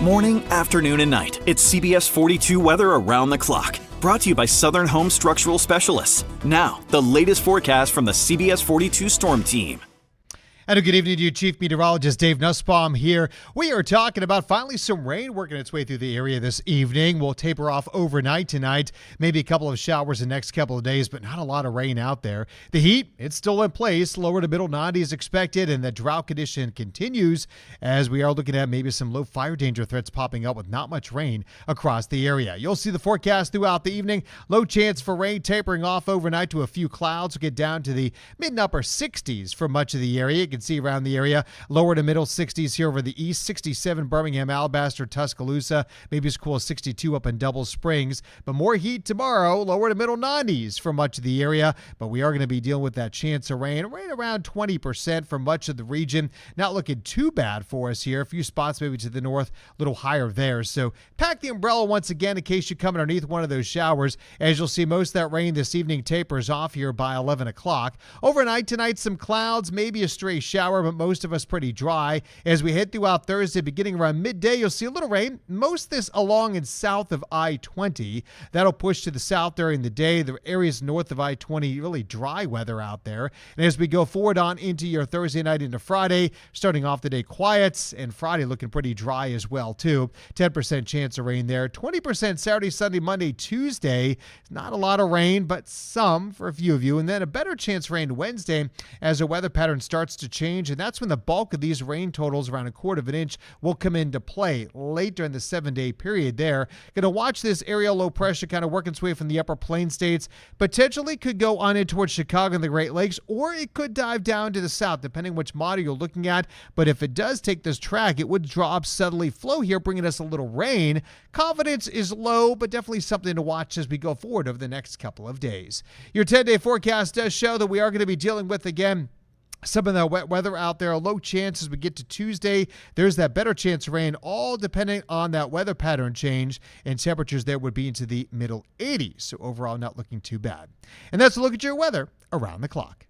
Morning, afternoon, and night. It's CBS 42 weather around the clock. Brought to you by Southern Home Structural Specialists. Now, the latest forecast from the CBS 42 Storm Team. And a good evening to you, Chief Meteorologist Dave Nussbaum here. We are talking about finally some rain working its way through the area this evening. We'll taper off overnight tonight. Maybe a couple of showers the next couple of days, but not a lot of rain out there. The heat, it's still in place. Lower to middle 90s expected, and the drought condition continues as we are looking at maybe some low fire danger threats popping up with not much rain across the area. You'll see the forecast throughout the evening. Low chance for rain tapering off overnight to a few clouds. We'll get down to the mid and upper 60s for much of the area. You can see around the area, lower to middle 60s here over the east, 67 Birmingham, Alabaster, Tuscaloosa, maybe as cool as 62 up in Double Springs, but more heat tomorrow, lower to middle 90s for much of the area, but we are going to be dealing with that chance of rain right around 20% for much of the region. Not looking too bad for us here. A few spots maybe to the north, a little higher there, so pack the umbrella once again in case you come underneath one of those showers. As you'll see, most of that rain this evening tapers off here by 11 o'clock. Overnight tonight, some clouds, maybe a stray shower, but most of us pretty dry. As we head throughout Thursday, beginning around midday, you'll see a little rain. Most of this along and south of I-20. That'll push to the south during the day. The areas north of I-20, really dry weather out there. And as we go forward on into your Thursday night into Friday, starting off the day quiet, and Friday looking pretty dry as well, too. 10% chance of rain there. 20% Saturday, Sunday, Monday, Tuesday. Not a lot of rain, but some for a few of you. And then a better chance of rain Wednesday as the weather pattern starts to change. And that's when the bulk of these rain totals, around a quarter of an inch, will come into play late during the 7-day period there. Going to watch this area low pressure kind of working its way from the upper plain states. Potentially could go on in towards Chicago and the Great Lakes, or it could dive down to the south, depending which model you're looking at. But if it does take this track, it would drop suddenly flow here, bringing us a little rain. Confidence is low, but definitely something to watch as we go forward over the next couple of days. Your 10-day forecast does show that we are going to be dealing with, again, some of that wet weather out there. A low chance as we get to Tuesday. There's that better chance of rain, all depending on that weather pattern change, and temperatures there would be into the middle 80s. So overall, not looking too bad. And that's a look at your weather around the clock.